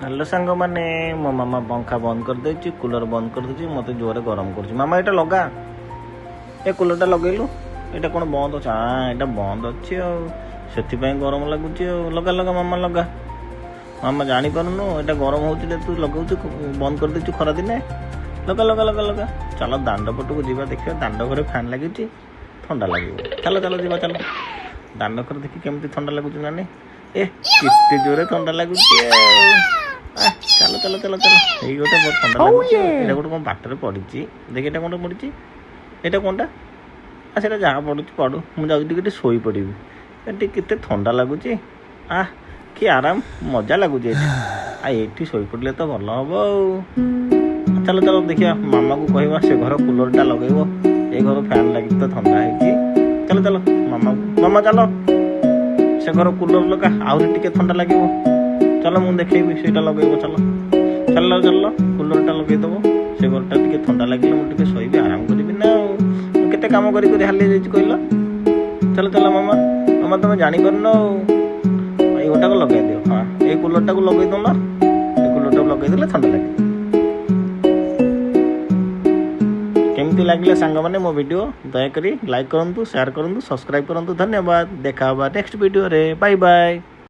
Hello सांग मैंने मो मामा पंखा बंद कर देछि कूलर बंद कर देछि मते जोरे गरम करछि मामा एटा लगा ए कूलरटा लगेलु एटा कोन बंद अछि एटा बंद अछि सेति पय गरम लागुछि लगा लगा मामा लगा मामा जानी परनु एटा गरम होछि तू लगाउछु बंद कर देछु खरा दिने लगा लगा लगा लगा चलो दांड पटको जीवा देखियो दांड घरे फैन लागिछि ठंडा लागियो चलो चलो जीवा चलो दांड घर देखि केमति ठंडा लागुछि नानी ए किते जोरे ठंडा लागुछि चलो चलो चलो चलो ये गोटे बहुत ठंडा लगुच ये गोटे कौन बाटर पड़ी देख ये कौन पड़ी ये कौनटा सेटा जहाँ पड़ू पड़ू मुझे शोई पड़ी केते ठंडा लगुच आ कि आराम मजा लगुच ये शोई पड़े तो भल हम चलो चलो देखिए मामा को कहवा से घर कूलरटा लगेब ये घर फैन लगी तो ठंडा है चलो चलो मामा मामा चलो से घर कूलर लगा आहरी ठंडा लगे चलो मुझे देखेबी से लगे चलो चल चल कूलरटा लगेदेव से घरटा टे ठंडा लगे मुझे शोबी आराम करी ना केते काम करी हाली कहल चलो चलो मामा मामा तुम जापर न ये गोटा को लगे दियो हाँ ये कूलरटा को लगे दो ना ये कूलरटा को लगे ठंडा लगे केमती लगे सांग मैंने मो वीडियो दयाकोरी लाइक करूँ शेयर करूँ सब्सक्राइब करूँ धन्यवाद देखा नेक्स्ट वीडियो रे बाय बाय।